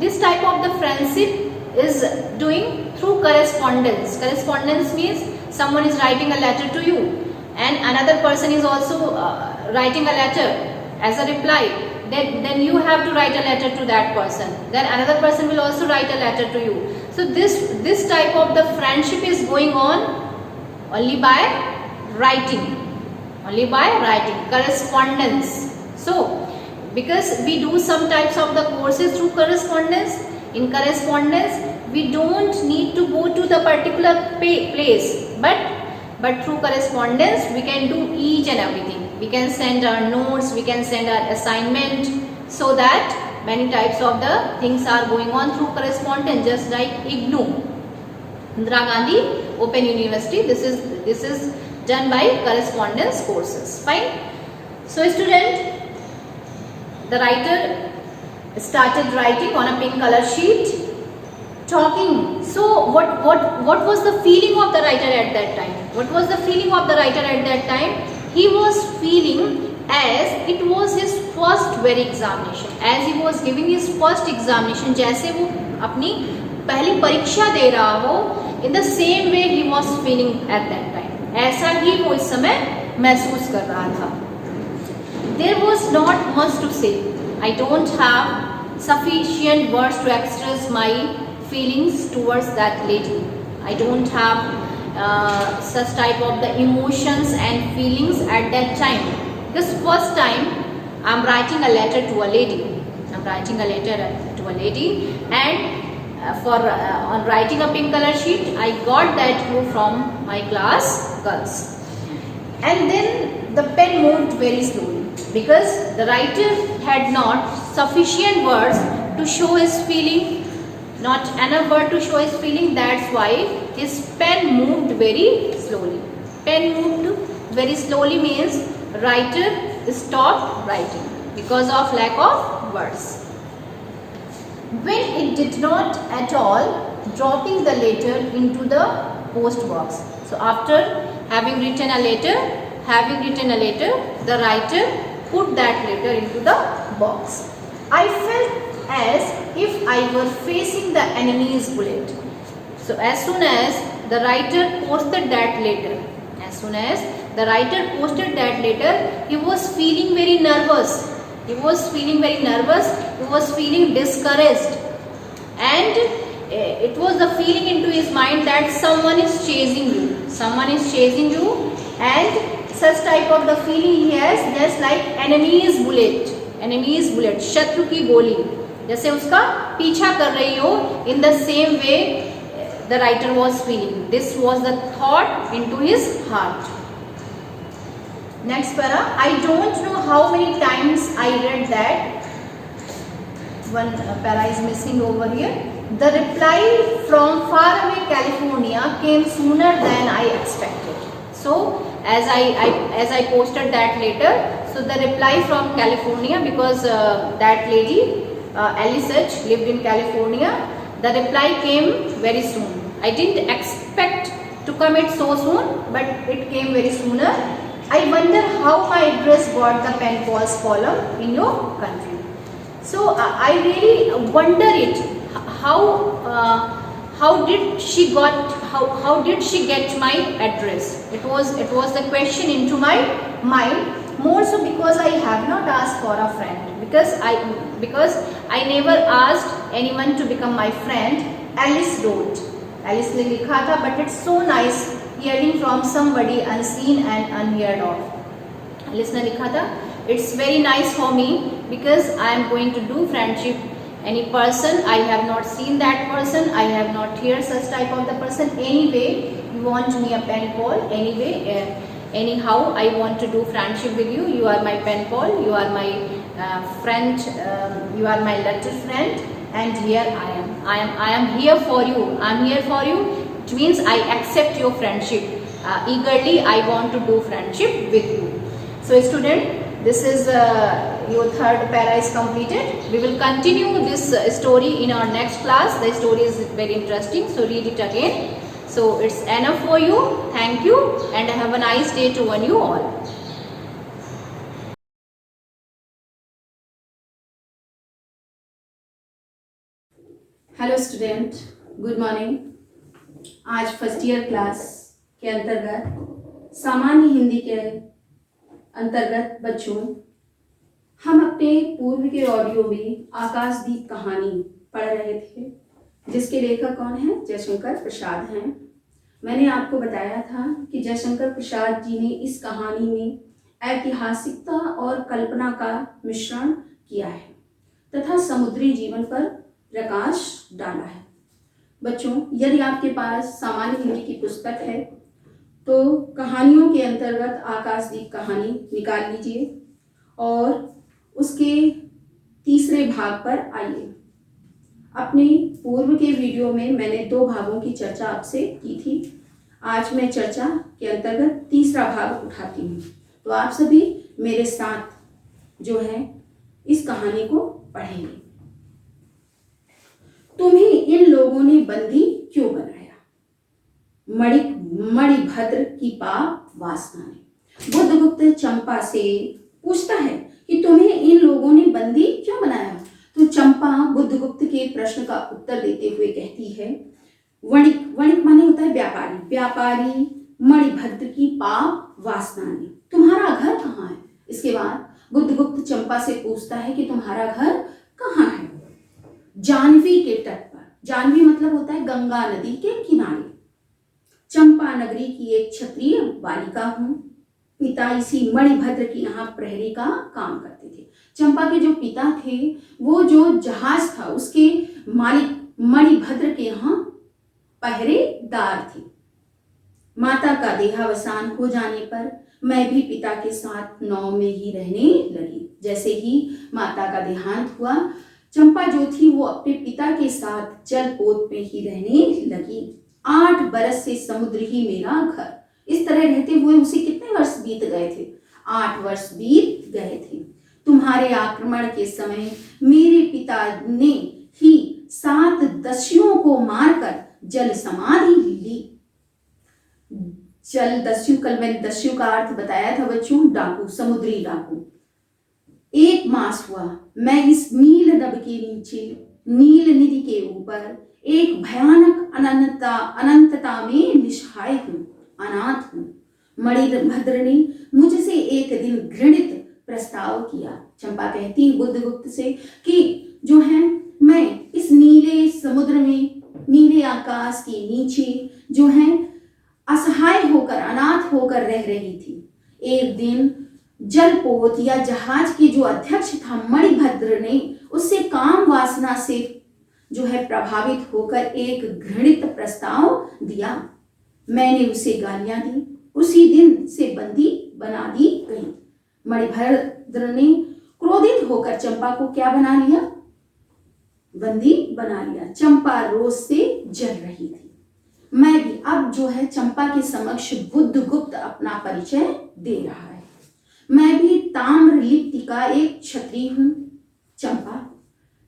This type of the friendship is doing through correspondence. Correspondence means someone is writing a letter to you and another person is also writing a letter as a reply. Then you have to write a letter to that person. Then another person will also write a letter to you. So this type of the friendship is going on only by writing. Correspondence. So because we do some types of the courses through correspondence. In correspondence, we don't need to go to the particular place, but through correspondence we can do each and everything. We can send our notes, we can send our assignment, so that many types of the things are going on through correspondence, just like IGNOU, Indira Gandhi Open University. This is done by correspondence courses. Fine. So student, the writer started writing on a pink color sheet, talking. So what was the feeling of the writer at that time? What was the feeling of the writer at that time? He was feeling as it was his first very examination, as he was giving his first examination, जैसे वो अपनी पहली परीक्षा दे रहा हो, in the same way he was feeling at that time, ऐसा ही वो इस समय महसूस कर रहा था. There was not much to say. I don't have sufficient words to express my feelings towards that lady. I don't have such type of the emotions and feelings at that time. This first time I'm writing a letter to a lady. I'm writing a letter to a lady, and on writing a pink color sheet, I got that clue from my class girls. And then the pen moved very slowly because the writer had not sufficient words to show his feeling, not enough word to show his feeling. That's why his pen moved very slowly. Pen moved very slowly means writer stopped writing because of lack of words. When it did not at all, dropping the letter into the post box. So after having written a letter, the writer put that letter into the box. I felt as if I were facing the enemy's bullet. So as soon as the writer posted that letter, he was feeling very nervous. He was feeling discouraged, and it was the feeling into his mind that someone is chasing you, and such type of the feeling he has, just like enemy's bullet, शत्रु की गोली जैसे उसका पीछा कर रही हो. In the same way the writer was feeling. This was the thought into his heart. Next para. I don't know how many times I read that. One para is missing over here. The reply from faraway California came sooner than I expected. So as I posted that letter, so the reply from California, because that lady Alice H lived in California, the reply came very soon. I didn't expect to come it so soon, but it came very sooner. I wonder how my address got the pen pals column in your country. So I really wonder it. How did she get my address? It was the question into my mind. More so because I have not asked for a friend, because I never asked anyone to become my friend. Alice wrote. Alice ने लिखा था, but it's so nice hearing from somebody unseen and unheard of. Alice ने लिखा था, it's very nice for me because I am going to do friendship. Any person, I have not seen that person, I have not heard such type of the person. Anyway, you want me a pen pal. Anyhow, I want to do friendship with you. You are my pen pal. You are my friend. You are my letter friend. And here I am here for you. I'm here for you. It means I accept your friendship. Eagerly, I want to do friendship with you. So, student, this is your third para is completed. We will continue this story in our next class. The story is very interesting, so read it again. So it's enough for you. Thank you, and have a nice day to one you all. Hello student, good morning. आज first year class के अंतर्गत सामान्य हिंदी के अंतर्गत बच्चों, हम अपने पूर्व के ऑडियो में आकाशदीप कहानी पढ़ रहे थे, जिसके लेखक कौन है? जयशंकर प्रसाद हैं. मैंने आपको बताया था कि जयशंकर प्रसाद जी ने इस कहानी में ऐतिहासिकता और कल्पना का मिश्रण किया है तथा समुद्री जीवन पर प्रकाश डाला है. बच्चों, यदि आपके पास सामान्य हिंदी की पुस्तक है तो कहानियों के अंतर्गत आकाशदीप कहानी निकाल लीजिए और उसके तीसरे भाग पर आइए. अपने पूर्व के वीडियो में मैंने 2 भागों की चर्चा आपसे की थी. आज मैं चर्चा के अंतर्गत तीसरा भाग उठाती हूँ. तो आप सभी मेरे साथ जो है इस कहानी को पढ़ेंगे. तुम्हें इन लोगों ने बंदी क्यों बनाया? मणिभद्र की पाप वासना ने. बुद्धगुप्त चंपा से पूछता है कि तुम्हें इन लोगों ने बंदी क्यों बनाया। तो चंपा बुद्धगुप्त के प्रश्न का उत्तर देते हुए कहती है, वणिक, वणिक माने होता है व्यापारी, व्यापारी मणिभद्र की पाप वासना ने। तुम्हारा घर कहाँ है। इसके बाद बुद्धगुप्त चंपा से पूछता है कि तुम्हारा घर कहाँ है। जानवी के तट पर, जानवी मतलब होता है गंगा नदी के किनारे। चंपा नगरी की एक क्षत्रिय बालिका हूँ। पिता इसी मणिभद्र के यहाँ प्रहरी का काम करते थे। चंपा के जो पिता थे वो जो जहाज था उसके मालिक मणिभद्र के यहाँ पहरेदार थे। माता का देहावसान हो जाने पर मैं भी पिता के साथ नाव में ही रहने लगी। जैसे ही माता का देहांत हुआ, चंपा जो थी वो अपने पिता के साथ जलपोत में ही रहने लगी। 8 बरस से समुद्र ही मेरा घर। इस तरह रहते हुए उसे कितने वर्ष बीत गए थे। 8 वर्ष बीत गए थे। तुम्हारे आक्रमण के समय मेरे पिता ने ही 7 दस्युओं को मारकर जल समाधि ली। जल दस्यु, कल मैंने दस्यु का अर्थ बताया था बच्चों, डाकू, समुद्री डाकू। 1 मास हुआ मैं इस नील नभ के नीचे, नील निधि के ऊपर एक भयानक अनंतता में निस्सहाय हूँ, अनाथ हूँ। मणिभद्र ने मुझसे एक दिन घृणित प्रस्ताव किया। चंपा कहती है बुद्धगुप्त से कि जो है मैं इस नीले समुद्र में, नीले आकाश के नीचे जो है असहाय होकर, अनाथ होकर रह रही थी। एक दिन जलपोत या जहाज के जो अध्यक्ष था मणिभद्र ने उससे काम वासना से जो है प्रभावित होकर एक घृणित प्रस्ताव दिया। मैंने उसे गालियां दी। उसी दिन से बंदी बना दी गई। मणिभद्र ने क्रोधित होकर चंपा को क्या बना लिया, बंदी बना लिया। चंपा रोष से जल रही थी। मैं भी अब जो है चंपा के समक्ष बुद्धगुप्त अपना परिचय दे रहा है। मैं भी ताम्रलिप्ति का एक क्षत्रिय हूं चंपा,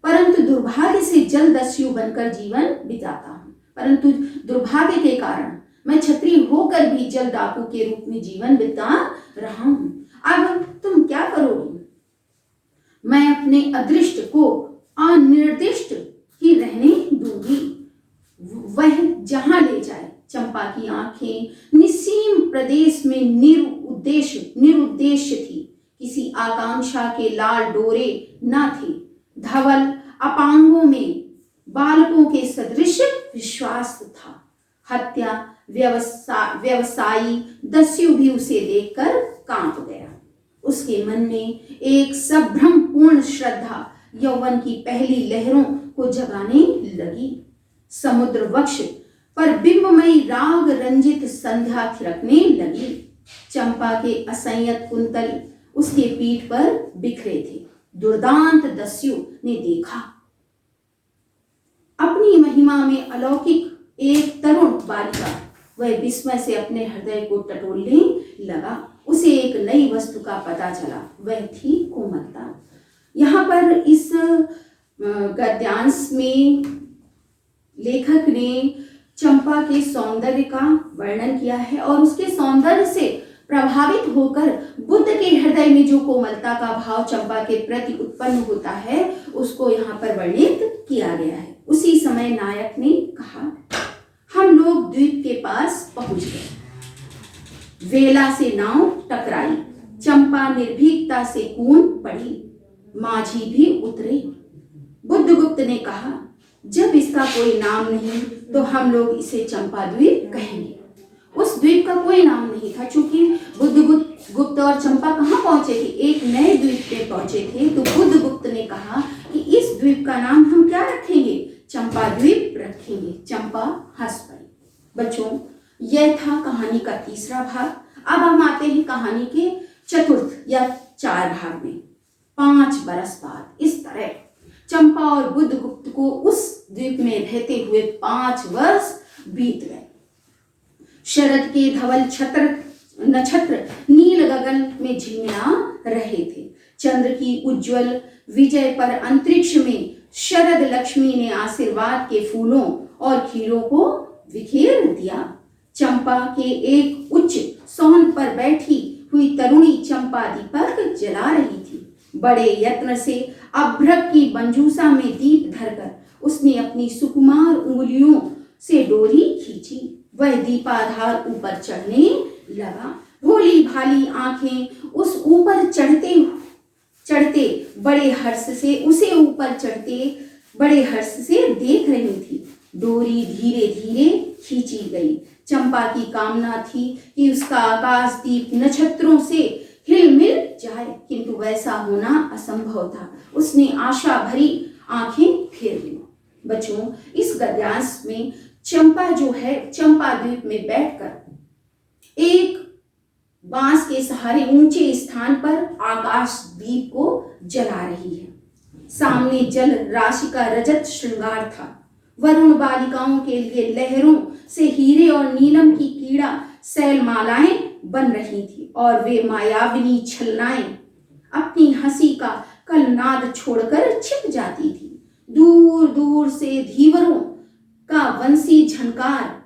परंतु दुर्भाग्य से जलदस्यु बनकर जीवन बिताता हूं। परंतु दुर्भाग्य के कारण मैं क्षत्रिय होकर भी जल डाकू के रूप में जीवन बिता रहा हूं। अब तुम क्या करोगी। मैं अपने अदृष्ट को अनिर्दिष्ट ही रहने दूंगी, वह जहां ले जाए। चंपा की आंखें निस्सीम प्रदेश में निरुद्देश्य थी। किसी आकांक्षा के लाल डोरे न थे। धवल अपांगों में बालकों के सदृश विश्वास था। हत्या व्यवसायी दस्यु भी उसे देखकर कांप गया। उसके मन में एक संभ्रमपूर्ण श्रद्धा यौवन की पहली लहरों को जगाने लगी। समुद्र वक्ष पर बिंबमयी राग रंजित संध्या थिरकने लगी। चंपा के असंयत कुंतल उसके पीठ पर बिखरे थे। दुर्दांत दस्यु ने देखा अपनी महिमा में अलौकिक एक तरुण बालिका। वह विस्मय से अपने हृदय को टटोलने लगा। उसे एक नई वस्तु का पता चला, वह थी कोमलता। यहाँ पर इस गद्यांश में लेखक ने चंपा के सौंदर्य का वर्णन किया है और उसके सौंदर्य से प्रभावित होकर बुद्ध के हृदय में जो कोमलता का भाव चंपा के प्रति उत्पन्न होता है उसको यहाँ पर वर्णित किया गया है। उसी समय नायक ने कहा, हम लोग द्वीप के पास पहुंच गए। वेला से नाव टकराई। चंपा निर्भीकता से कूद पड़ी। माझी भी उतरे। बुद्धगुप्त ने कहा, जब इसका कोई नाम नहीं तो हम लोग इसे चंपा द्वीप कहेंगे। उस द्वीप का कोई नाम नहीं था, क्योंकि बुद्धगुप्त और चंपा कहाँ पहुंचे थे, एक नए द्वीप पे पहुंचे थे। तो बुद्धगुप्त ने कहा कि इस द्वीप का नाम हम क्या रखेंगे, चंपा द्वीप रखेंगे। चंपा हंस पड़ी। बच्चों, यह था कहानी का तीसरा भाग। अब हम आते हैं कहानी के चतुर्थ या 4 भाग में। 5 बरस बाद इस तरह चंपा और बुद्धगुप्त को उस द्वीप में रहते हुए 5 वर्ष बीत गए। शरद के धवल नक्षत्र नील गगन में झिलमिला रहे थे। चंद्र की उज्जवल विजय पर अंतरिक्ष में शरद लक्ष्मी ने आशीर्वाद के फूलों और खीलों को बिखेर दिया। चंपा के एक उच्च सोहन पर बैठी हुई तरुणी चंपा दीपक जला रही थी। बड़े यत्न से अभ्रक की मंजूषा में दीप धरकर उसने अपनी सुकुमार उंगलियों से डोरी खींची। वह दीपाधार ऊपर चढ़ने लगा। भोली भाली आंखें उस ऊपर चढ़ते बड़े हर्ष से देख रही थी। डोरी धीरे धीरे खींची गई। चंपा की कामना थी कि उसका आकाश दीप नक्षत्रों से हिलमिल जाए, किंतु वैसा होना असंभव था। उसने आशा भरी आंखें फेर ली। बच्चों, इस गद्यांश में चंपा जो है चंपा द्वीप में बैठकर एक बांस के सहारे ऊंचे स्थान पर आकाश दीप को जला रही है। सामने जल राशि का रजत श्रृंगार था। वरुण बालिकाओं के लिए लहरों से हीरे और नीलम की कीड़ा शैलमालाएं बन रही थी और वे मायाविनी छलनाएं अपनी हंसी का कलनाद छोड़कर छिप जाती थी। दूर दूर से धीवरों का वंशी झनकार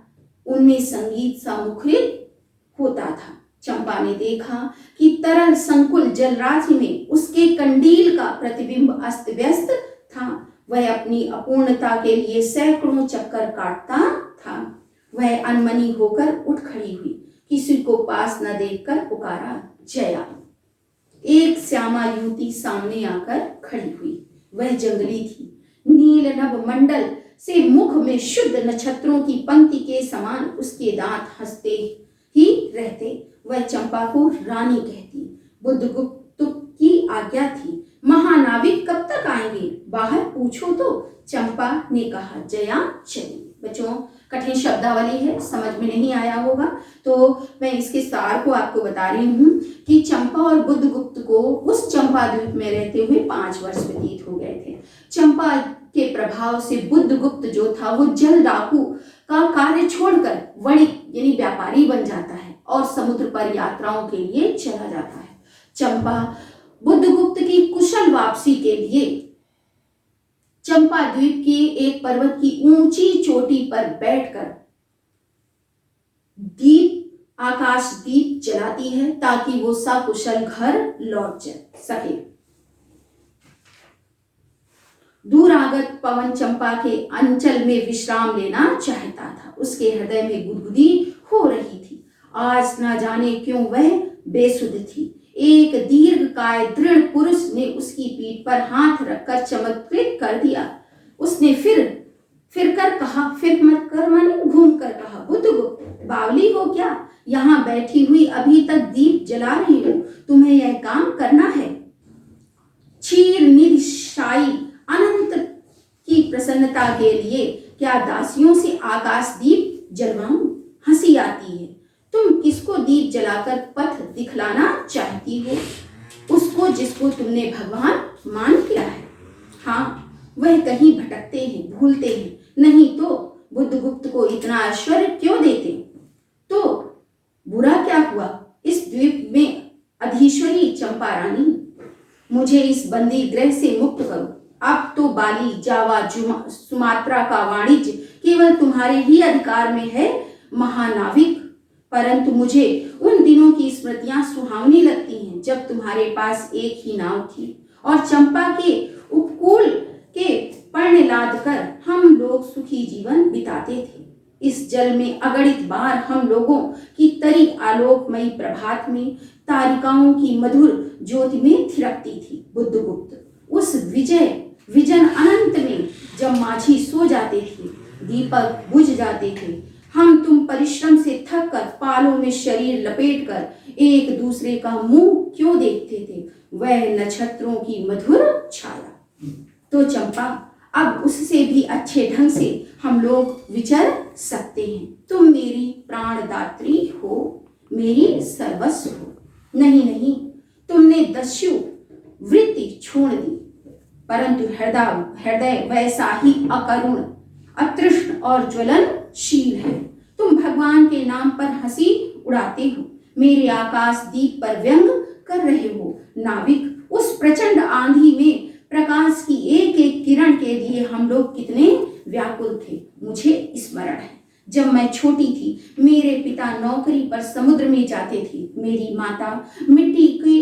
उनमें संगीत सा मुखरित होता था। चंपा ने देखा कि तरल संकुल जलराशि में उसके कंडील का प्रतिबिंब अस्त व्यस्त था। वह अपनी अपूर्णता के लिए सैकड़ों चक्कर काटता था। वह अनमनी होकर उठ खड़ी हुई। किसी को पास न देखकर पुकारा, जया। एक श्यामा युवती सामने आकर खड़ी हुई। वह जंगली थी। नील नभ मंडल से मुख में शुद्ध नक्षत्रों की पंक्ति के समान उसके दांत हंसते ही रहते। वह चंपा को रानी कहती। बुद्धगुप्त की आज्ञा थी। महानाविक कब तक आएंगे? बाहर पूछो तो। चंपा ने कहा, जया चली। बच्चों, कठिन शब्दावली है, समझ में नहीं आया होगा तो मैं इसके सार को आपको बता रही हूँ कि चंपा और बुद्धगुप्त को उस चंपा द्वीप में रहते हुए 5 वर्ष व्यतीत हो गए थे। चंपा के प्रभाव से बुद्धगुप्त जो था वो जल डाकू का कार्य छोड़कर वणिक यानी व्यापारी बन जाता है और समुद्र पर यात्राओं के लिए चला जाता है। चंपा बुद्धगुप्त की कुशल वापसी के लिए चंपा द्वीप के एक पर्वत की ऊंची चोटी पर बैठकर आकाश दीप जलाती है ताकि वो सकुशल घर लौट सके। दूरागत पवन चंपा के अंचल में विश्राम लेना चाहता था। उसके हृदय में गुदगुदी हो रही थी। आज न जाने क्यों वह बेसुध थी। एक दीर्घकाय दृढ़ पुरुष ने उसकी पीठ पर हाथ रखकर चमत्कृत कर दिया। उसने फिर मत कर माने घूम कर कहा, बुद्धगुप्त बावली हो क्या? यहाँ बैठी हुई अभी तक दीप जला रही हो। तुम्हें यह काम करना है। क्षीर निधि शाही अनंत की प्रसन्नता के लिए क्या दासियों से आकाश दीप जलवाऊं? हंसी आती है। तुम किसको दीप जलाकर पथ दिखलाना चाहती हो? उसको जिसको तुमने भगवान मान लिया है। हाँ, वह कहीं भटकते हैं, भूलते हैं, नहीं तो बुद्धगुप्त को इतना ऐश्वर्य क्यों देते? तो बुरा क्या हुआ? इस द्वीप में अधीश्वरी चंपा रानी, मुझे इस बंदी गृह से मुक्त करो। अब तो बाली, जावा, सुमात्रा का वाणिज्य केवल तुम्हारे ही अधिकार में है महानाविक। परंतु मुझे उन दिनों की स्मृतियां सुहावनी लगती हैं जब तुम्हारे पास एक ही नाव थी और चंपा के उपकूल के पर्ण लाद कर हम लोग सुखी जीवन बिताते थे। इस जल में अगणित बार हम लोगों की तरी आलोकमयी प्रभात में तारिकाओं की मधुर ज्योति में थिरकती थी। बुद्धगुप्त, उस विजन अनंत में जब माझी सो जाते थे, दीपक बुझ जाते थे, हम तुम परिश्रम से थक कर पालों में शरीर लपेटकर एक दूसरे का मुंह क्यों देखते थे? वह नक्षत्रों की मधुर छाया। तो चंपा, अब उससे भी अच्छे ढंग से हम लोग विचर सकते हैं। तुम मेरी प्राणदात्री हो, मेरी सर्वस्व हो। नहीं, तुमने दस्यु वृत्ति छोड़ दी, परंतु हृदय वैसा ही अकरुण, अतृष्ण और ज्वलनशील है। तुम भगवान के नाम पर हंसी उड़ाते हो, मेरे आकाश दीप पर व्यंग कर रहे हो। नाविक, उस प्रचंड आंधी में प्रकाश की एक एक किरण के लिए हम लोग कितने व्याकुल थे। मुझे स्मरण है, जब मैं छोटी थी मेरे पिता नौकरी पर समुद्र में जाते थे। मेरी माता मिट्टी के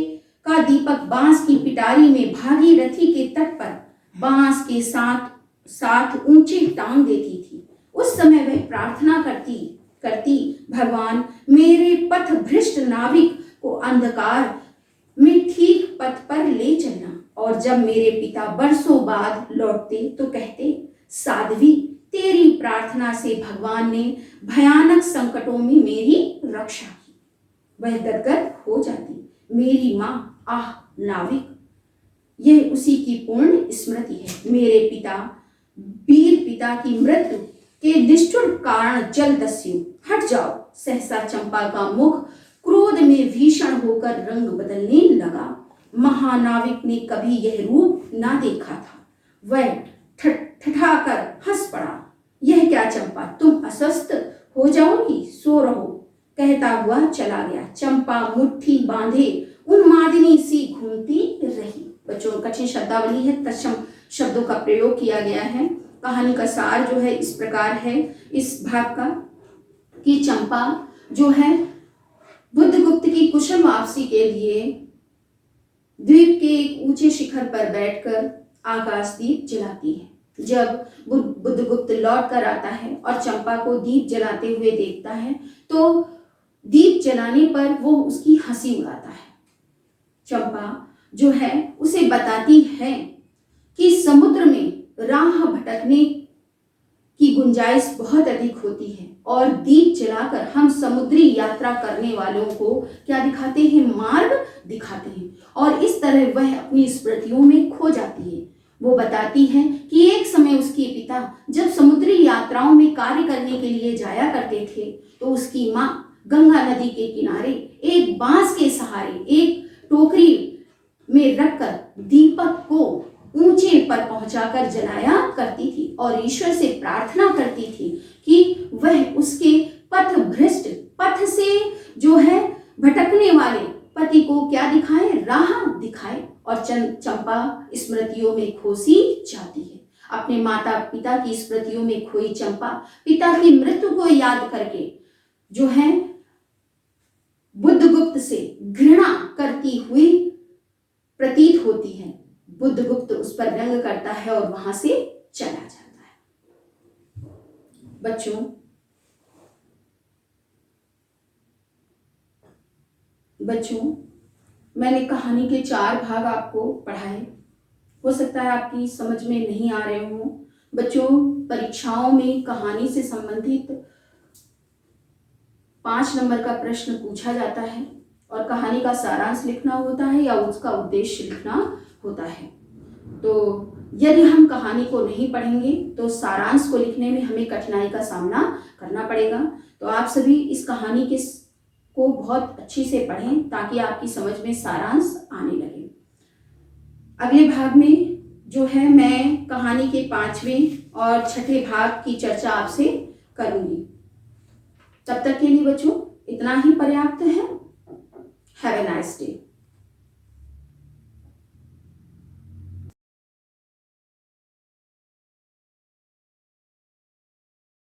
का दीपक बांस की पिटारी में भागीरथी के तट पर बांस के साथ साथ ऊंची टांग देती थी। उस समय वह प्रार्थना करती भगवान मेरे पथ भ्रष्ट नाविक को अंधकार में ठीक पथ पर ले चलना। और जब मेरे पिता बरसों बाद लौटते तो कहते, साध्वी तेरी प्रार्थना से भगवान ने भयानक संकटों में मेरी रक्षा की। वह गदगद हो जाती, मेरी माँ, आह नाविक। यह उसी की पूर्ण स्मृति है। मेरे पिता, वीर पिता की मृत्यु के निष्ठुर कारण जल दस्यु, हट जाओ। सहसा चंपा का मुख क्रोध में भीषण होकर रंग बदलने लगा। महानाविक ने कभी यह रूप ना देखा था। वह ठठाकर हंस पड़ा। यह क्या चंपा, तुम अस्वस्थ हो जाओगी, सो रहो, कहता हुआ चला गया। चंपा मुट्ठी बांधे उन्मादिनी सी घूमती रही। बच्चों, कठिन शब्दावली है, तत्सम शब्दों का प्रयोग किया गया है। कहानी का सार जो है इस प्रकार है इस भाग का कि चंपा जो है बुद्धगुप्त की कुशल वापसी के लिए द्वीप के एक ऊंचे शिखर पर बैठकर आकाश दीप जलाती है। जब बुद्धगुप्त लौट कर आता है और चंपा को दीप जलाते हुए देखता है तो दीप जलाने पर वो उसकी हंसी उड़ाता है। चंपा जो है उसे बताती है कि समुद्र में राह भटकने की गुंजाइश बहुत अधिक होती है और दीप जलाकर हम समुद्री यात्रा करने वालों को क्या दिखाते हैं, मार्ग दिखाते हैं। और इस तरह वह अपनी स्मृतियों में खो जाती है। वो बताती है कि एक समय उसके पिता जब समुद्री यात्राओं में कार्य करने के लिए जाया करते थे तो उसकी माँ गंगा नदी के किनारे एक बांस के सहारे एक टोकरी में रखकर दीपक को ऊंचे पर पहुंचाकर जलाया करती थी और ईश्वर से प्रार्थना करती थी कि वह उसके पथ से जो है भटकने वाले पति को क्या दिखाए, राह दिखाए। और चंपा स्मृतियों में खोसी जाती है। अपने माता पिता की स्मृतियों में खोई चंपा पिता की मृत्यु को याद करके जो है बुद्धगुप्त से घृणा करती हुई प्रतीत होती है। बुद्धगुप्त उस पर व्यंग करता है और वहां से चला जाता है। बच्चों, मैंने कहानी के 4 भाग आपको पढ़ाए। हो सकता है आपकी समझ में नहीं आ रहे हो। बच्चों, परीक्षाओं में कहानी से संबंधित 5 नंबर का प्रश्न पूछा जाता है और कहानी का सारांश लिखना होता है या उसका उद्देश्य लिखना होता है। तो यदि हम कहानी को नहीं पढ़ेंगे तो सारांश को लिखने में हमें कठिनाई का सामना करना पड़ेगा। तो आप सभी इस कहानी को बहुत अच्छी से पढ़ें ताकि आपकी समझ में सारांश आने लगे। अगले भाग में जो है मैं कहानी के 5वें और 6ठे भाग की चर्चा आपसे करूंगी। तब तक के लिए बच्चों इतना ही पर्याप्त है। Have a nice day.